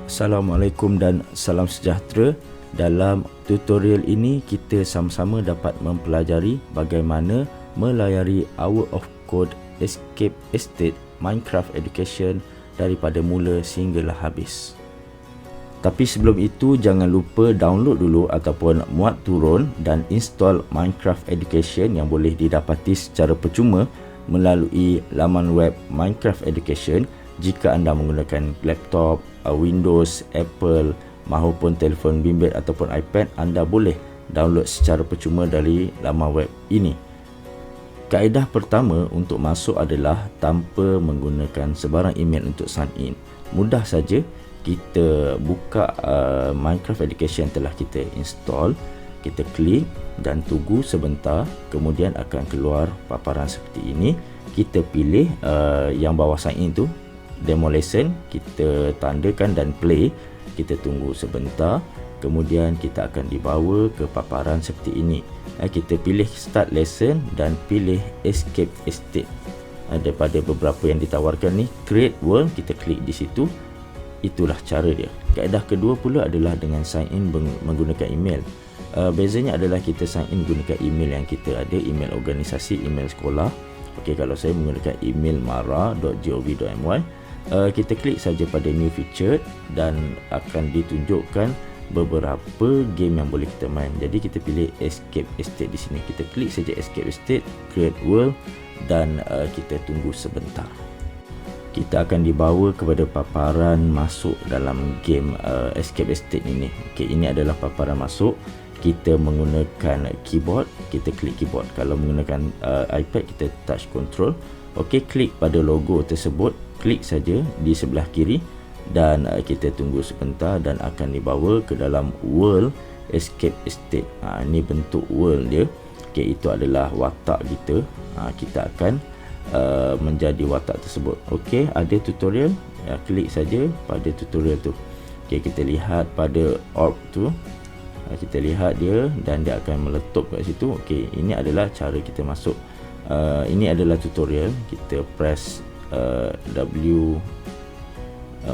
Assalamualaikum dan salam sejahtera. Dalam tutorial ini kita sama-sama dapat mempelajari bagaimana melayari Hour of Code Escape Estate Minecraft Education daripada mula sehinggalah habis. Tapi sebelum itu, jangan lupa download dulu ataupun muat turun dan install Minecraft Education yang boleh didapati secara percuma melalui laman web Minecraft Education jika anda menggunakan laptop, Windows, Apple maupun telefon bimbit ataupun iPad. Anda boleh download secara percuma dari laman web ini. Kaedah pertama untuk masuk adalah tanpa menggunakan sebarang email untuk sign in. Mudah saja, kita buka Minecraft Education yang telah kita install, kita klik dan tunggu sebentar, kemudian akan keluar paparan seperti ini. Kita pilih yang bawah sign in tu, demo lesson, kita tandakan dan play. Kita tunggu sebentar, kemudian kita akan dibawa ke paparan seperti ini. Kita pilih start lesson dan pilih escape estate. Daripada beberapa yang ditawarkan ni, create world, kita klik di situ. Itulah cara dia. Kaedah kedua pula adalah dengan sign in menggunakan email. Bezanya adalah kita sign in menggunakan email yang kita ada, email organisasi, email sekolah. Okey, kalau saya menggunakan email mara.gov.my, kita klik saja pada new feature dan akan ditunjukkan beberapa game yang boleh kita main. Jadi kita pilih escape estate di sini. Kita klik saja escape estate, create world dan kita tunggu sebentar. Kita akan dibawa kepada paparan masuk dalam game escape estate ini. Okey, ini adalah paparan masuk. Kita menggunakan keyboard, kita klik keyboard. Kalau menggunakan iPad, kita touch control. Okey, klik pada logo tersebut, klik saja di sebelah kiri dan kita tunggu sebentar dan akan dibawa ke dalam world escape estate. Ini bentuk world dia. Okey, itu adalah watak kita. Kita akan menjadi watak tersebut. Okey, ada tutorial, klik saja pada tutorial tu. Okey, kita lihat pada orb tu, kita lihat dia dan dia akan meletup kat situ. Okey, ini adalah cara kita masuk. Ini adalah tutorial. Kita press W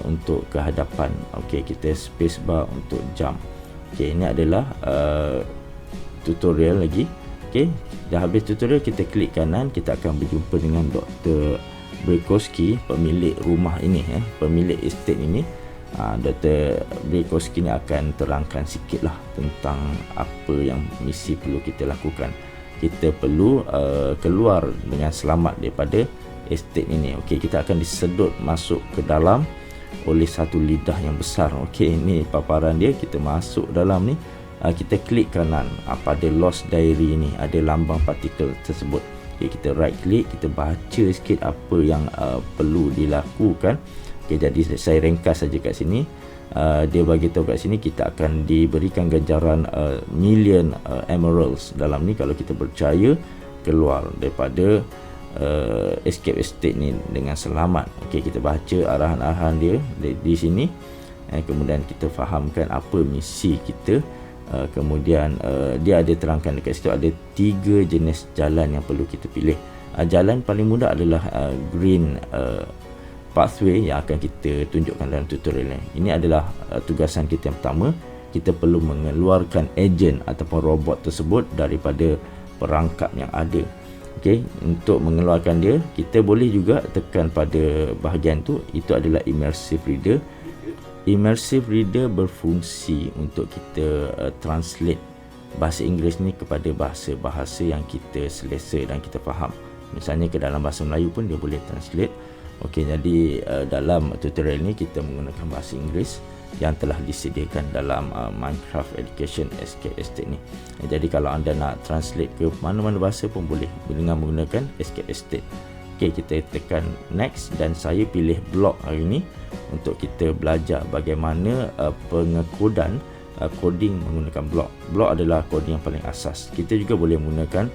untuk ke hadapan. Okey, kita space bar untuk jump. Okey, ini adalah tutorial lagi. Okey, dah habis tutorial, kita klik kanan, kita akan berjumpa dengan Dr. Brekowski, pemilik rumah ini, pemilik estate ini. Dr. Brekowski ni akan terangkan sikitlah tentang apa yang misi perlu kita lakukan. Kita perlu keluar dengan selamat daripada estate ini. Okey, kita akan disedut masuk ke dalam oleh satu lidah yang besar. Okey, ini paparan dia. Kita masuk dalam ni, kita klik kanan, pada lost diary ni ada lambang partikel tersebut. Okey, kita right click, kita baca sikit apa yang perlu dilakukan. Okey, jadi saya ringkas saja kat sini. Dia bagi tahu kat sini kita akan diberikan ganjaran million emeralds dalam ni kalau kita percaya keluar daripada escape estate ni dengan selamat. Okey, kita baca arahan-arahan dia di sini. Kemudian kita fahamkan apa misi kita. Kemudian dia ada terangkan dekat situ ada 3 jenis jalan yang perlu kita pilih. Jalan paling mudah adalah green pathway yang akan kita tunjukkan dalam tutorial ni. Ini adalah tugasan kita yang pertama. Kita perlu mengeluarkan ejen ataupun robot tersebut daripada perangkap yang ada. Okey, untuk mengeluarkan dia, kita boleh juga tekan pada bahagian tu. Itu adalah immersive reader. Immersive reader berfungsi untuk kita translate bahasa Inggeris ni kepada bahasa-bahasa yang kita selesa dan kita faham. Misalnya ke dalam bahasa Melayu pun dia boleh translate. Okey, jadi dalam tutorial ni kita menggunakan bahasa Inggeris yang telah disediakan dalam Minecraft Education Escape Estate ni. Jadi kalau anda nak translate ke mana-mana bahasa pun boleh dengan menggunakan Escape Estate. Okey, kita tekan next dan saya pilih blok hari ni untuk kita belajar bagaimana pengekodan coding menggunakan blok. Blok adalah coding yang paling asas. Kita juga boleh menggunakan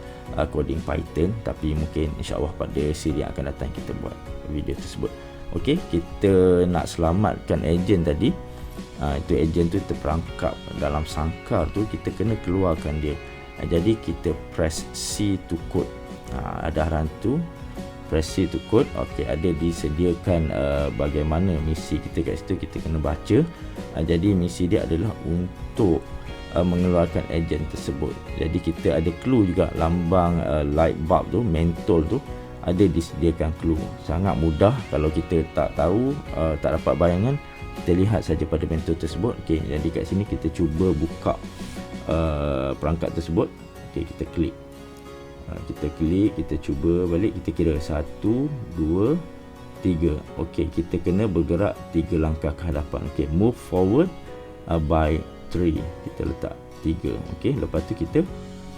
coding Python, tapi mungkin insya-Allah pada siri yang akan datang kita buat video tersebut. Okey, kita nak selamatkan ejen tadi. Itu ejen tu terperangkap dalam sangkar tu, kita kena keluarkan dia. Jadi kita press C to code. Ada arahan tu, press C to code. Okey, ada disediakan bagaimana misi kita kat situ, kita kena baca. Jadi misi dia adalah untuk mengeluarkan ejen tersebut. Jadi kita ada clue juga, lambang light bulb tu, mentol tu ada disediakan clue. Sangat mudah kalau kita tak tahu, tak dapat bayangan, kita lihat saja pada mentol tersebut. Okey, jadi kat sini kita cuba buka perangkat tersebut. Okey, kita klik. Kita cuba balik, kita kira 1, 2, 3. Okey, kita kena bergerak 3 langkah ke hadapan. Okey, move forward by 3. Kita letak 3. Okey, lepas tu kita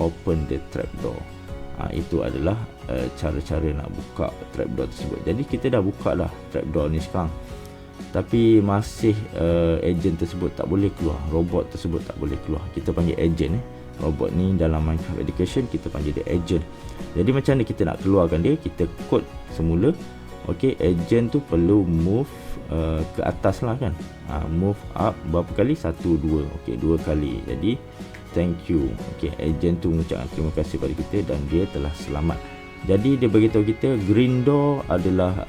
open the trapdoor. Itu adalah cara-cara nak buka trapdoor tersebut. Jadi kita dah buka dah trapdoor ni sekarang, tapi masih ejen tersebut tak boleh keluar, robot tersebut tak boleh keluar. Kita panggil ejen robot ni dalam Minecraft Education kita panggil dia ejen. Jadi macam mana kita nak keluarkan dia? Kita kod semula. Okey, ejen tu perlu move ke atas lah kan. Move up berapa kali? 1, 2. Okey, 2 kali. Jadi thank you. Okey, ejen tu mengucapkan terima kasih pada kita dan dia telah selamat. Jadi dia beritahu kita green door adalah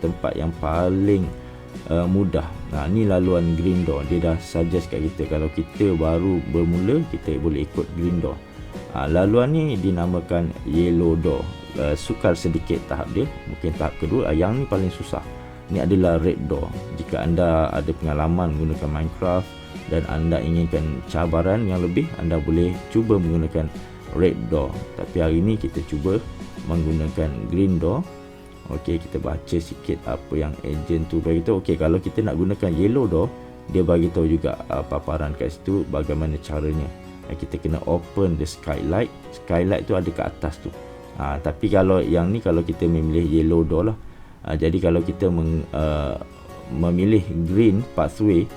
tempat yang paling mudah. Ni laluan green door. Dia dah suggest kat kita kalau kita baru bermula, kita boleh ikut green door. Laluan ni dinamakan yellow door. Sukar sedikit tahap dia, mungkin tahap kedua. Yang ni paling susah. Ini adalah red door. Jika anda ada pengalaman menggunakan Minecraft dan anda inginkan cabaran yang lebih, anda boleh cuba menggunakan red door. Tapi hari ini kita cuba menggunakan green door. Okey, kita baca sikit apa yang ejen tu bagi tahu. Okey, kalau kita nak gunakan yellow door, dia bagi tahu juga paparan kat situ bagaimana caranya. Kita kena open the skylight. Skylight tu ada kat atas tu. Tapi kalau yang ni, kalau kita memilih yellow door lah. Jadi kalau kita memilih green pathway,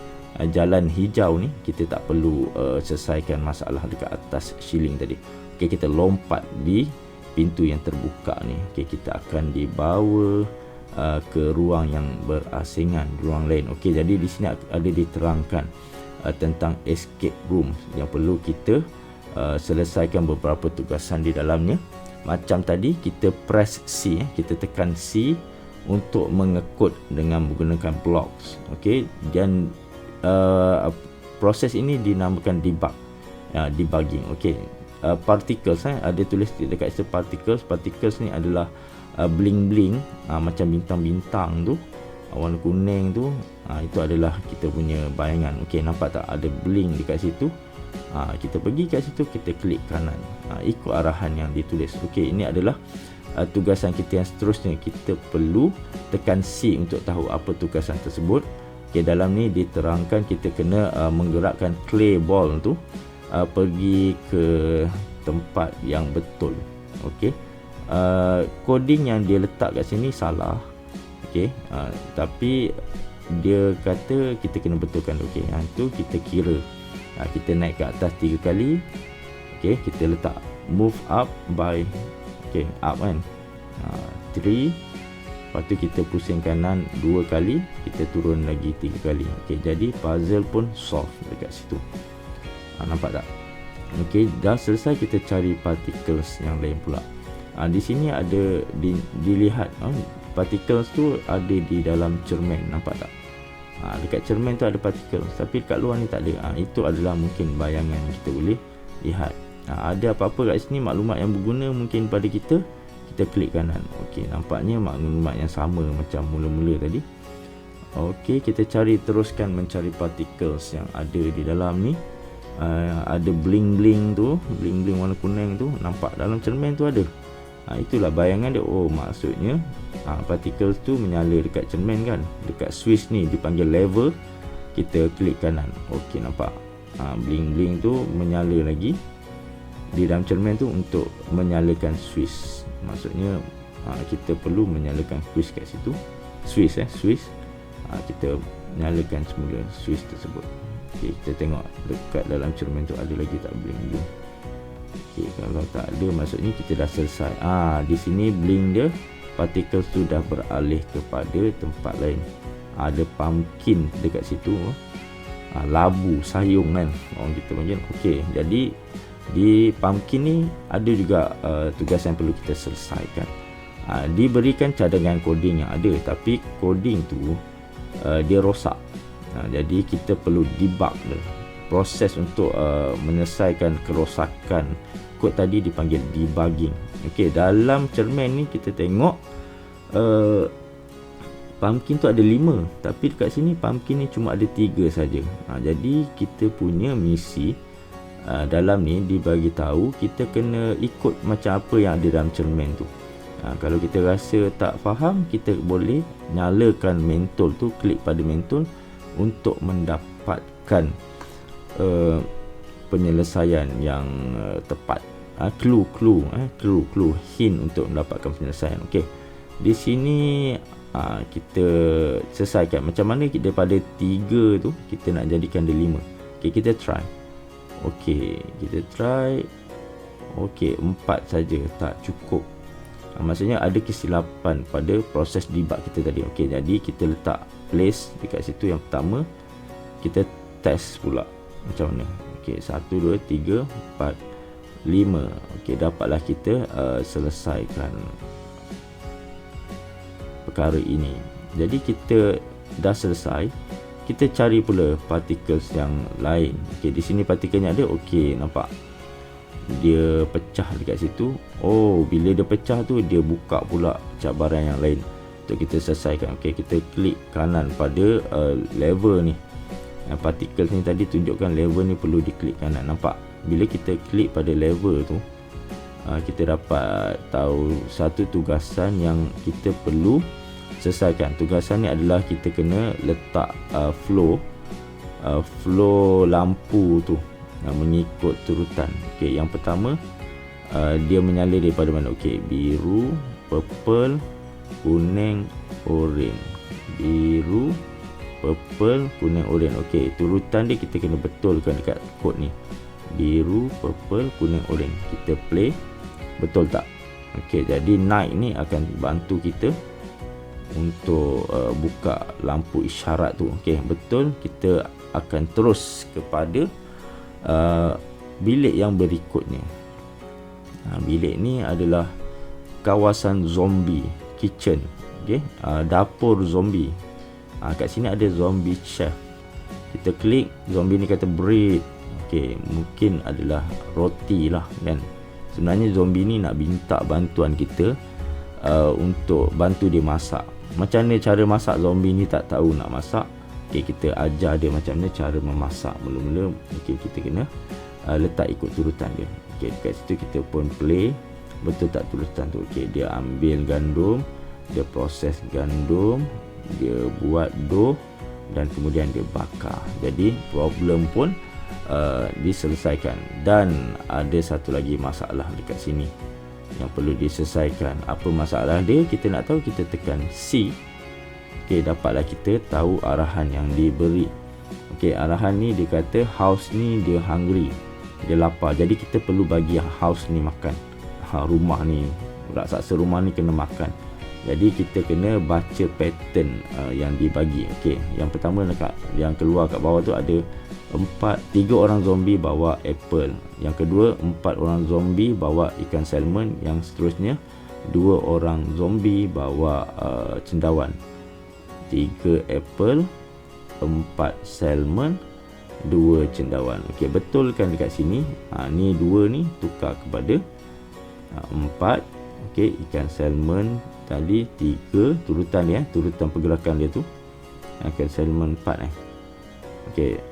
jalan hijau ni, kita tak perlu selesaikan masalah dekat atas ceiling tadi. Okey, kita lompat di pintu yang terbuka ni. Okey, kita akan dibawa ke ruang yang berasingan, ruang lain. Okey, jadi di sini ada diterangkan tentang escape room yang perlu kita selesaikan beberapa tugasan di dalamnya. Macam tadi kita press C, kita tekan C untuk mengekod dengan menggunakan blocks. Okey, dan proses ini dinamakan debugging. Okey, particles ada tulis dekat situ particles. Particles ni adalah bling-bling, macam bintang-bintang tu, warna kuning tu. Itu adalah kita punya bayangan. Okey, nampak tak ada bling dekat situ? Kita pergi kat situ, kita klik kanan, ikut arahan yang ditulis. Okey, ini adalah tugasan kita yang seterusnya. Kita perlu tekan C untuk tahu apa tugasan tersebut. Okey, dalam ni diterangkan kita kena menggerakkan clay ball tu pergi ke tempat yang betul. Okey, coding yang dia letak kat sini salah. Okey, tapi dia kata kita kena betulkan. Okey, itu kita kira. Kita naik ke atas 3 kali. Okey, kita letak move up by, okey, up kan, 3. Lepas tu kita pusing kanan 2 kali, kita turun lagi 3 kali. Okey, jadi puzzle pun solve dekat situ. Nampak tak? Okey, dah selesai. Kita cari particles yang lain pula. Di sini ada dilihat particles tu ada di dalam cermin, nampak tak? Dekat cermin tu ada partikel, tapi dekat luar ni tak ada. Itu adalah mungkin bayangan yang kita boleh lihat. Ada apa-apa kat sini, maklumat yang berguna mungkin pada kita, kita klik kanan. Okey, nampaknya maklumat yang sama macam mula-mula tadi. Okey, kita teruskan mencari particles yang ada di dalam ni. Ada bling-bling tu, bling-bling warna kuning tu, nampak dalam cermin tu ada. Itulah bayangan dia. Oh, maksudnya particles tu menyala dekat cermin kan, dekat switch ni dipanggil lever. Kita klik kanan. Okey, nampak bling-bling tu menyala lagi di dalam cermin tu untuk menyalakan switch. Maksudnya kita perlu menyalakan switch kat situ. Switch. Kita nyalakan semula switch tersebut. Okey, kita tengok dekat dalam cermin tu ada lagi tak bling-bling. Okey, kalau tak ada maksudnya kita dah selesai. Di sini bling dia, particles tu dah beralih kepada tempat lain. Ada pumpkin dekat situ. Labu, sayung kan orang kita panggil. Okey, jadi di pumpkin ni ada juga tugas yang perlu kita selesaikan. Diberikan cadangan coding yang ada, tapi coding tu dia rosak. Jadi kita perlu debug dulu. Proses untuk menyelesaikan kerosakan kod tadi dipanggil debugging. Okey, dalam cermin ni kita tengok pumpkin tu ada 5, tapi dekat sini pumpkin ni cuma ada 3 saja. Jadi kita punya misi dalam ni dibagi tahu kita kena ikut macam apa yang ada dalam cermin tu. Kalau kita rasa tak faham, kita boleh nyalakan mentol tu, klik pada mentol untuk mendapatkan penyelesaian yang tepat. Clue, hint untuk mendapatkan penyelesaian. Okey. Di sini kita selesaikan macam mana daripada 3 tu kita nak jadikan dia 5. Okey, kita try. Okey, kita try. Okey, 4 saja tak cukup. Maksudnya ada kesilapan pada proses debug kita tadi. Okey, jadi kita letak place dekat situ yang pertama. Kita test pula macam mana. Okey, 1 2 3 4 5. Okey, dapatlah kita selesaikan perkara ini. Jadi kita dah selesai. Kita cari pula particles yang lain. Okey, di sini partikelnya ada. Okey, nampak dia pecah dekat situ. Oh, bila dia pecah tu dia buka pula cabaran yang lain untuk kita selesaikan. Okey, kita klik kanan pada lever ni. Partikel ni tadi tunjukkan lever ni perlu diklik kanan. Nampak? Bila kita klik pada lever tu, kita dapat tahu satu tugasan yang kita perlu selesaikan. Tugasan ni adalah kita kena letak flow lampu tu mengikut turutan. Okey, yang pertama dia menyala daripada mana? Okey, biru, purple, kuning, oranye. Biru, purple, kuning, oranye. Okey, turutan dia kita kena betulkan dekat kod ni. Biru, purple, kuning, oranye. Kita play. Betul tak? Okey, jadi night ni akan bantu kita untuk buka lampu isyarat tu. Okey, betul. Kita akan terus kepada bilik yang berikutnya. Bilik ni adalah kawasan zombie, kitchen. Okey, dapur zombie. Kat sini ada zombie chef. Kita klik, zombie ni kata bread. Okey, mungkin adalah roti lah kan. Sebenarnya zombie ni nak minta bantuan kita untuk bantu dia masak. Macam mana cara masak? Zombie ni tak tahu nak masak. Okey, kita ajar dia macam mana cara memasak. Mula-mula okay, kita kena letak ikut turutan dia. Okey, dekat situ kita pun play. Betul tak turutan tu? Okey, dia ambil gandum, dia proses gandum, dia buat dough dan kemudian dia bakar. Jadi problem pun diselesaikan. Dan ada satu lagi masalah dekat sini yang perlu diselesaikan. Apa masalah dia? Kita nak tahu, kita tekan C. Okey, dapatlah kita tahu arahan yang diberi. Okey, arahan ni dia kata house ni dia hungry, dia lapar. Jadi kita perlu bagi house ni makan. Rumah ni, raksasa rumah ni kena makan. Jadi kita kena baca pattern yang dibagi. Okey, yang pertama dekat yang keluar kat bawah tu ada 3 orang zombie bawa apple. Yang kedua 4 orang zombie bawa ikan salmon. Yang seterusnya 2 orang zombie bawa cendawan. 3 apple, 4 salmon, 2 cendawan. Okey, betulkan dekat sini. Ni 2 ni tukar kepada 4. Okey, ikan salmon tadi 3, turutan dia, turutan pergerakan dia tu. Ikan salmon 4 Okey,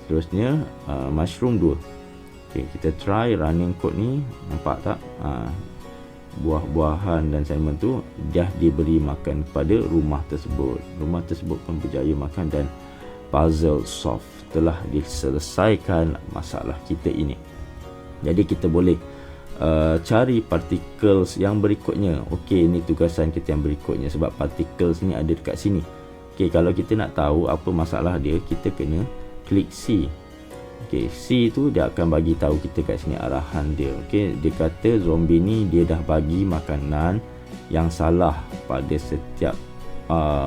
seterusnya mushroom 2. Okey, kita try running code ni. Nampak tak? Buah-buahan dan salmon tu dah diberi makan kepada rumah tersebut. Rumah tersebut pun berjaya makan dan puzzle solve. Telah diselesaikan masalah kita ini. Jadi kita boleh cari particles yang berikutnya. Okey, ini tugasan kita yang berikutnya sebab particles ni ada dekat sini. Okey, kalau kita nak tahu apa masalah dia, kita kena klik C. Okey, C tu dia akan bagi tahu kita kat sini arahan dia. Okey, dia kata zombie ni dia dah bagi makanan yang salah pada setiap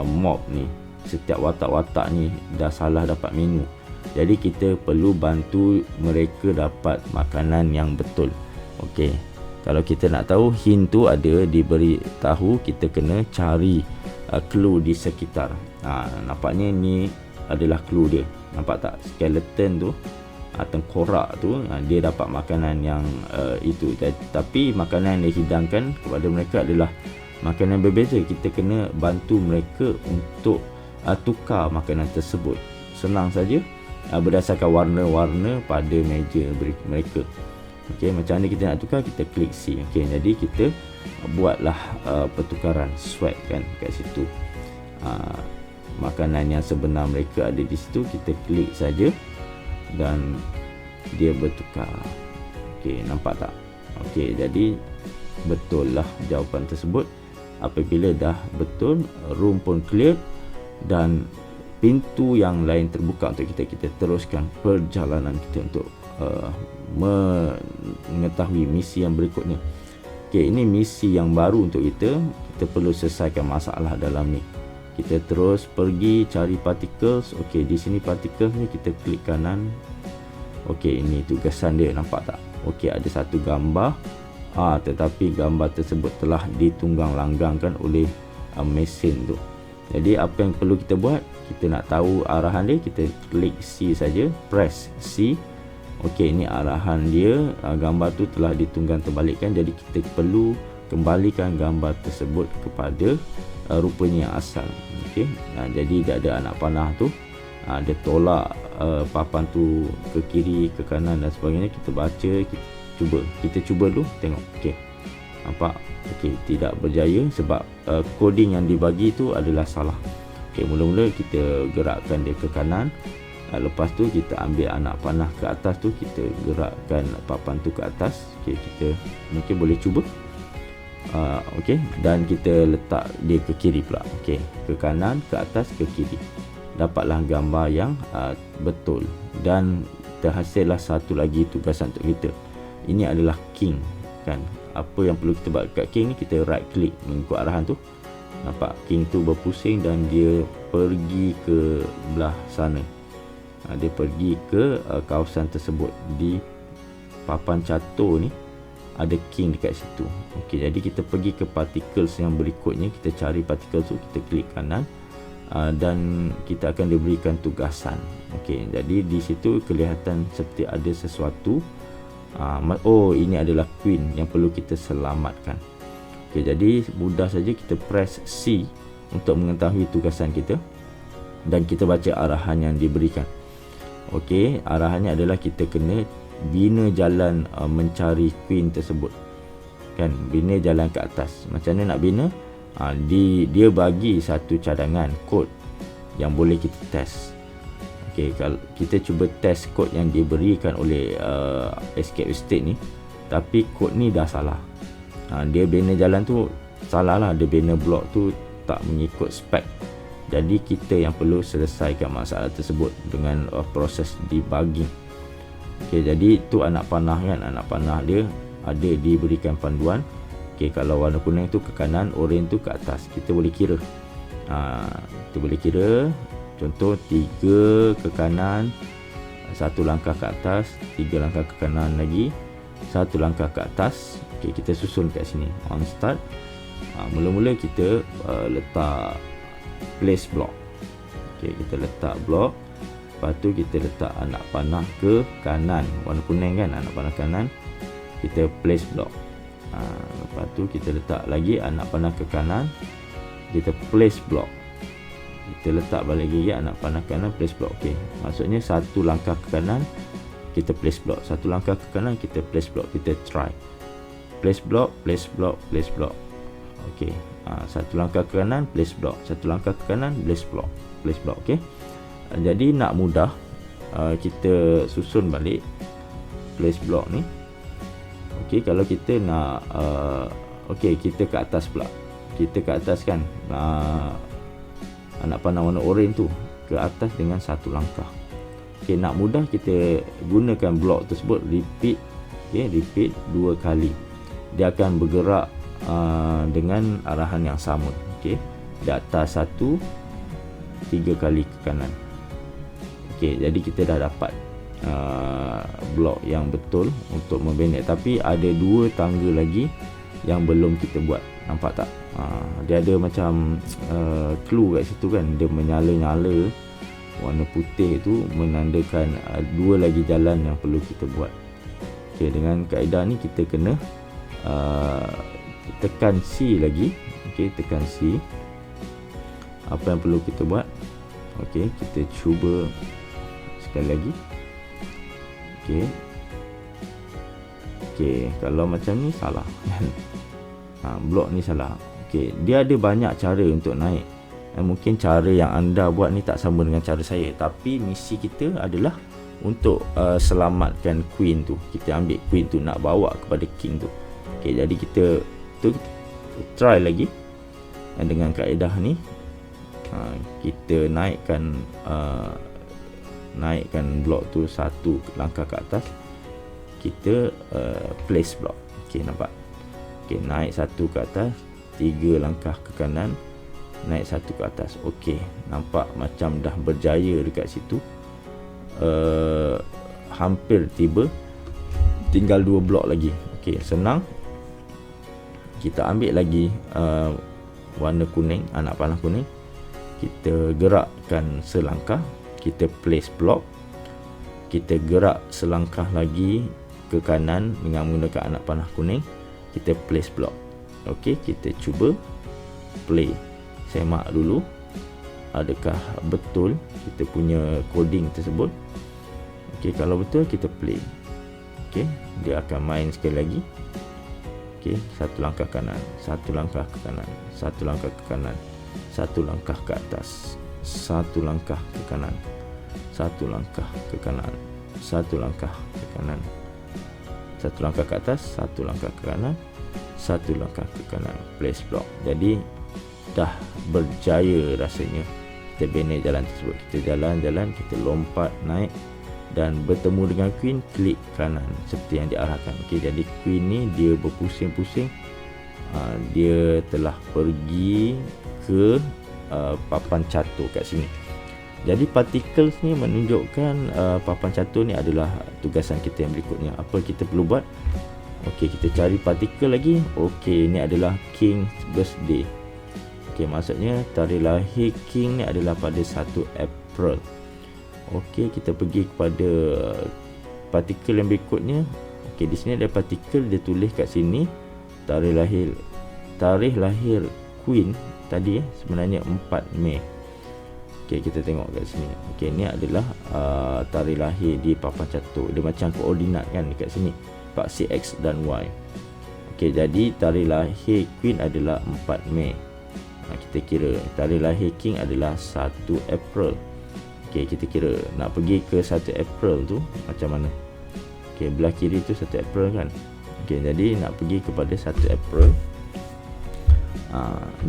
mob ni. Setiap watak-watak ni dah salah dapat menu. Jadi kita perlu bantu mereka dapat makanan yang betul. Okey, kalau kita nak tahu hint tu ada diberi tahu, kita kena cari clue di sekitar. Nampaknya ni adalah clue dia. Nampak tak? Skeleton tu, tengkorak tu, dia dapat makanan yang itu. Tapi makanan yang dihidangkan kepada mereka adalah makanan berbeza. Kita kena bantu mereka untuk tukar makanan tersebut. Senang saja, berdasarkan warna-warna pada meja mereka. Okey, macam mana kita nak tukar? Kita klik C. Okey, jadi kita buatlah pertukaran, swap kan kat situ. Makanan yang sebenar mereka ada di situ, kita klik saja dan dia bertukar. Okey, nampak tak? Okey, jadi betul lah jawapan tersebut. Apabila dah betul, room pun clear dan pintu yang lain terbuka untuk kita teruskan perjalanan kita untuk mengetahui misi yang berikutnya. Okey, ini misi yang baru untuk kita. Kita perlu selesaikan masalah dalam ni. Kita terus pergi cari particles. Okey, di sini particles ni kita klik kanan. Okey, ini tugasan dia, nampak tak? Okey, ada satu gambar. Tetapi gambar tersebut telah ditunggang langgangkan oleh mesin tu. Jadi apa yang perlu kita buat? Kita nak tahu arahan dia, kita klik C saja, press C. Okey, ini arahan dia. Gambar tu telah ditunggang terbalikkan, jadi kita perlu kembalikan gambar tersebut kepada rupanya yang asal. Okey, jadi dia ada anak panah tu, dia tolak papan tu ke kiri, ke kanan dan sebagainya. Kita baca, kita cuba dulu tengok. Okey, nampak? Okey, tidak berjaya sebab coding yang dibagi tu adalah salah. Okey, mula-mula kita gerakkan dia ke kanan. Lepas tu kita ambil anak panah ke atas tu, kita gerakkan papan tu ke atas. Okey, kita mungkin boleh cuba. Okey, dan kita letak dia ke kiri pula. Okey, ke kanan, ke atas, ke kiri. Dapatlah gambar yang betul dan terhasillah satu lagi tugasan untuk kita. Ini adalah king kan. Apa yang perlu kita buat kat king ni, kita right click mengikut arahan tu. Nampak king tu berpusing dan dia pergi ke belah sana. Dia pergi ke kawasan tersebut. Di papan catur ni ada king dekat situ. Okey, jadi kita pergi ke particles yang berikutnya. Kita cari particles tu, kita klik kanan dan kita akan diberikan tugasan. Okey, jadi di situ kelihatan seperti ada sesuatu. Ini adalah queen yang perlu kita selamatkan. Okey, jadi mudah saja kita press C untuk mengetahui tugasan kita dan kita baca arahan yang diberikan. Okey, arahannya adalah kita kena bina jalan mencari queen tersebut. Kan, bina jalan ke atas. Macam mana nak bina? Dia bagi satu cadangan kod yang boleh kita test. Okey, kalau kita cuba test kod yang diberikan oleh Escape Estate ni, tapi kod ni dah salah. Dia bina jalan tu salah lah. Dia bina blok tu tak mengikut spek. Jadi kita yang perlu selesaikan masalah tersebut dengan proses debugging. Okey, jadi tu anak panah kan. Anak panah dia ada diberikan panduan. Okey, kalau warna kuning tu ke kanan, oranye tu ke atas. Kita boleh kira. Kita boleh kira. Contoh 3 ke kanan, 1 langkah ke atas, 3 langkah ke kanan lagi, 1 langkah ke atas. Okey, kita susun kat sini. On start. Mula-mula kita letak place block. Okey, kita letak block. Lepas tu kita letak anak panah ke kanan. Warna kuning kan, anak panah kanan. Kita place block. Lepas tu kita letak lagi anak panah ke kanan. Kita place block. Kita letak balik lagi anak panah kanan, place block. Okey, maksudnya 1 langkah ke kanan kita place block, 1 langkah ke kanan kita place block. Kita try place block, place block, place block. Okey, 1 langkah ke kanan place block, 1 langkah ke kanan place block, place block. Okey, jadi nak mudah kita susun balik place block ni. Okey, kalau kita nak okey, kita ke atas pula. Kita ke atas kan, anak panah warna oranye tu ke atas dengan 1 langkah. Okey, nak mudah kita gunakan blok tersebut repeat. Okey, repeat 2 kali. Dia akan bergerak dengan arahan yang sama. Okey, di atas 1, 3 kali ke kanan. Okey, jadi kita dah dapat blok yang betul untuk membina. Tapi ada 2 tangga lagi yang belum kita buat. Nampak tak? Dia ada macam clue kat situ kan. Dia menyala-nyala warna putih tu menandakan dua lagi jalan yang perlu kita buat. Okey, dengan kaedah ni kita kena tekan C lagi. Okey, tekan C. Apa yang perlu kita buat? Okey, kita cuba sekali lagi. Okey, kalau macam ni salah. Blok ni salah. Okey, dia ada banyak cara untuk naik. Mungkin cara yang anda buat ni tak sama dengan cara saya, tapi misi kita adalah untuk selamatkan queen tu. Kita ambil queen tu nak bawa kepada king tu. Okey, jadi kita try lagi dengan kaedah ni. Kita naikkan blok tu satu langkah ke atas. Kita place blok. Okey, nampak? Okey, naik satu ke atas, 3 langkah ke kanan, naik satu ke atas. Okey, nampak macam dah berjaya dekat situ. Hampir tiba. Tinggal 2 blok lagi. Okey, senang. Kita ambil lagi warna kuning, anak panah kuning. Kita gerakkan selangkah. Kita place blok. Kita gerak selangkah lagi ke kanan dengan menggunakan anak panah kuning. Kita place blok. Okey, kita cuba play. Semak dulu adakah betul kita punya coding tersebut. Okey, kalau betul kita play. Okey, dia akan main sekali lagi. Okey, satu langkah kanan, satu langkah ke kanan, satu langkah ke kanan, satu langkah ke atas, satu langkah ke kanan, satu langkah ke kanan, satu langkah ke kanan, satu langkah ke atas, satu langkah ke kanan, satu langkah ke kanan, place block. Jadi dah berjaya rasanya kita bina jalan tersebut. Kita jalan-jalan, kita lompat naik dan bertemu dengan queen, klik kanan seperti yang diarahkan. Okey, jadi queen ni dia berpusing-pusing. Dia telah pergi ke papan catur kat sini. Jadi particles ni menunjukkan papan catur ni adalah tugasan kita yang berikutnya. Apa kita perlu buat? Okey, kita cari partikel lagi. Okey, ini adalah King's birthday. Okey, maksudnya tarikh lahir King ni adalah pada 1 April. Okey, kita pergi kepada partikel yang berikutnya. Okey, di sini ada partikel, dia tulis kat sini tarikh lahir Queen tadi sebenarnya 4 Mei. Okey, kita tengok kat sini. Okey, ni adalah tarikh lahir di papan catur. Dia macam koordinat kan dekat sini, paksi X dan Y. Okey, jadi tarikh lahir Queen adalah 4 Mei. Kita kira tarikh lahir King adalah 1 April. Okey, kita kira nak pergi ke 1 April tu macam mana? Okey, belah kiri tu 1 April kan. Okey, jadi nak pergi kepada 1 April.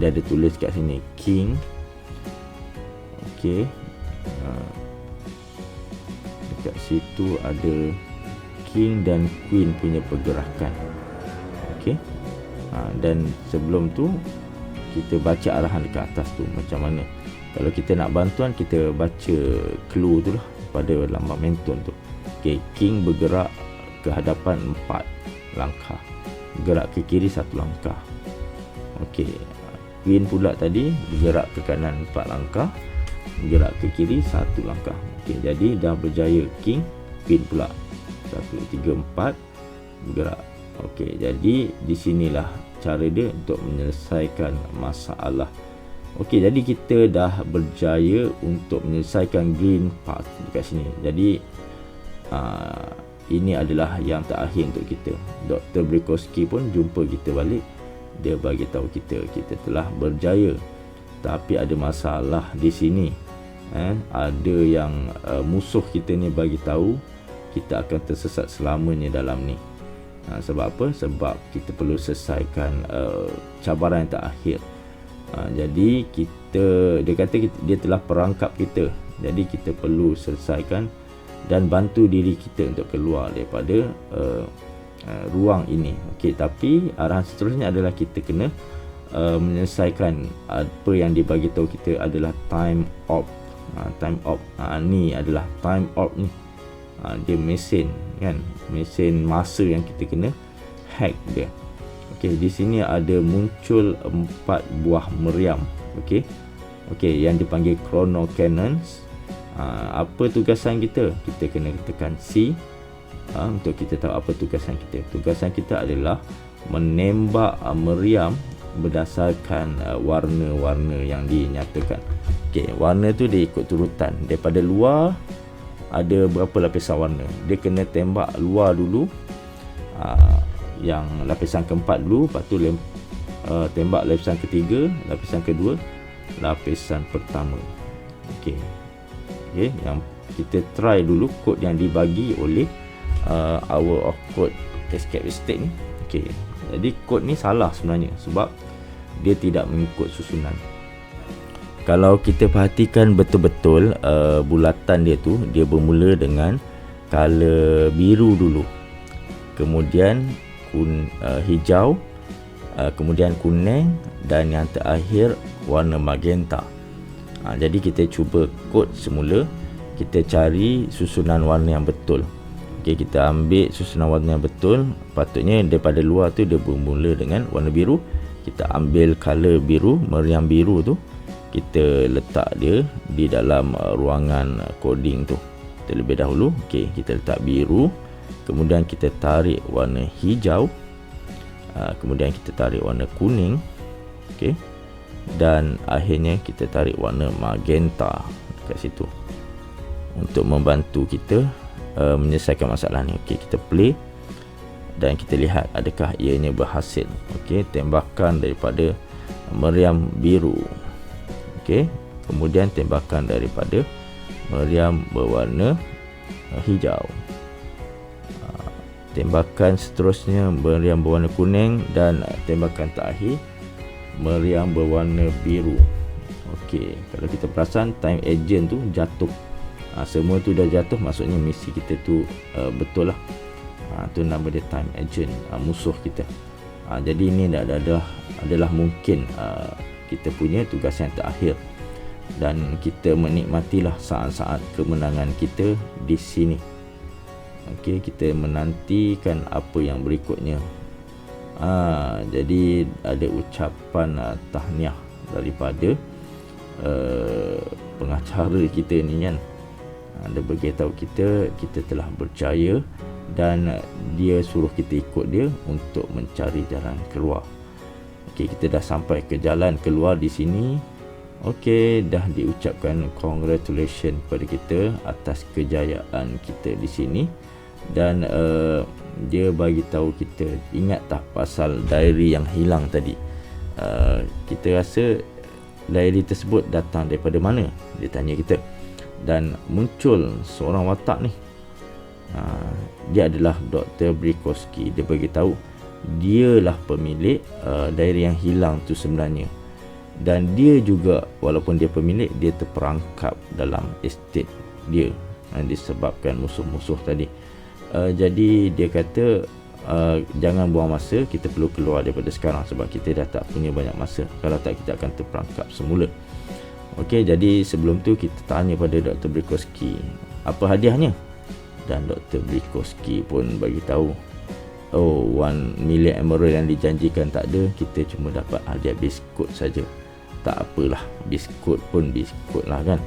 Dia ada tulis kat sini King. Okey, dekat situ ada King dan Queen punya pergerakan. Okey, dan sebelum tu kita baca arahan dekat atas tu macam mana. Kalau kita nak bantuan, kita baca clue tu lah pada lambang menton tu. Okey, King bergerak ke hadapan 4 langkah, bergerak ke kiri 1 langkah. Okey, Queen pula tadi bergerak ke kanan 4 langkah, bergerak ke kiri 1 langkah. Okey, jadi dah berjaya King, Queen pula 1, 3, 4 bergerak. Okey, jadi di sinilah cara dia untuk menyelesaikan masalah. Okey, jadi kita dah berjaya untuk menyelesaikan green path dekat sini. Jadi ini adalah yang terakhir untuk kita. Dr. Brikowski pun jumpa kita balik. Dia bagi tahu kita telah berjaya. Tapi ada masalah di sini. Ada yang musuh kita ni bagi tahu kita akan tersesat selamanya dalam ni. Sebab apa? Sebab kita perlu selesaikan cabaran yang terakhir. Jadi dia kata dia telah perangkap kita. Jadi kita perlu selesaikan dan bantu diri kita untuk keluar daripada ruang ini. Okey, tapi arahan seterusnya adalah kita kena menyelesaikan apa yang dibagi tahu kita adalah time op. Time op. Ni adalah time op ni. Dia mesin kan, mesin masa yang kita kena hack dia. Okey, di sini ada muncul 4 buah meriam. Okey, yang dipanggil chrono cannons. Apa tugasan kita? Kita kena tekan C untuk kita tahu apa tugasan kita. Tugasan kita adalah menembak meriam berdasarkan warna-warna yang dinyatakan. Okey, warna tu dia ikut turutan. Daripada luar ada berapa lapisan warna. Dia kena tembak luar dulu, yang lapisan keempat dulu, lepas tu tembak lapisan ketiga, lapisan kedua, lapisan pertama. Okey, yang kita try dulu kod yang dibagi oleh Hour of Code Escape Estate ni. Okey, jadi kod ni salah sebenarnya sebab dia tidak mengikut susunan. Kalau kita perhatikan betul-betul, bulatan dia tu, dia bermula dengan color biru dulu, kemudian hijau, kemudian kuning, dan yang terakhir warna magenta. Jadi kita cuba kod semula, kita cari susunan warna yang betul. Okey, kita ambil susunan warna yang betul. Patutnya daripada luar tu dia bermula dengan warna biru. Kita ambil color biru, meriam biru tu, kita letak dia di dalam ruangan coding tu terlebih dahulu. Okey, kita letak biru, kemudian kita tarik warna hijau, kemudian kita tarik warna kuning, okey, dan akhirnya kita tarik warna magenta dekat situ untuk membantu kita menyelesaikan masalah ni. Okey, kita play dan kita lihat adakah ianya berhasil. Okey, tembakan daripada meriam biru. Okey, kemudian tembakan daripada meriam berwarna hijau. Tembakan seterusnya meriam berwarna kuning, dan tembakan terakhir meriam berwarna biru. Okey, kalau kita perasan time agent tu jatuh. Semua tu dah jatuh, maksudnya misi kita tu betul lah. Tu nama dia time agent, musuh kita. Jadi ini adalah mungkin kita punya tugas yang terakhir, dan kita menikmatilah saat-saat kemenangan kita di sini. Okey, kita menantikan apa yang berikutnya. Jadi ada ucapan tahniah daripada pengacara kita ni kan. Dia beritahu kita telah berjaya, dan dia suruh kita ikut dia untuk mencari jalan keluar. Okey, kita dah sampai ke jalan keluar di sini. Okey, dah diucapkan congratulations kepada kita atas kejayaan kita di sini, dan dia bagi tahu kita, ingat tak pasal diary yang hilang tadi? Kita rasa diary tersebut datang daripada mana? Dia tanya kita, dan muncul seorang watak ni. Dia adalah Dr. Brikowski. Dia bagi tahu dialah pemilik diary yang hilang tu sebenarnya, dan dia juga, walaupun dia pemilik, dia terperangkap dalam estate dia disebabkan musuh-musuh tadi. Jadi dia kata jangan buang masa, kita perlu keluar daripada sekarang sebab kita dah tak punya banyak masa, kalau tak kita akan terperangkap semula. Okey, jadi sebelum tu kita tanya pada Dr. Brikowski apa hadiahnya, dan Dr. Brikowski pun bagi tahu, 1 million emerald yang dijanjikan tak ada, kita cuma dapat hadiah biskut saja. Tak apalah, biskut pun biskut lah kan.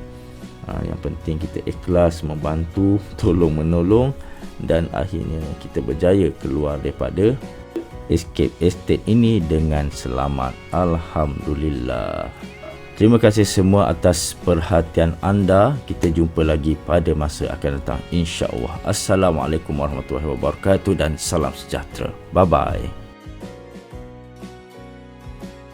Yang penting kita ikhlas membantu, tolong menolong, dan akhirnya kita berjaya keluar daripada escape estate ini dengan selamat. Alhamdulillah. Terima kasih semua atas perhatian anda. Kita jumpa lagi pada masa akan datang, insya-Allah. Assalamualaikum warahmatullahi wabarakatuh dan salam sejahtera. Bye bye.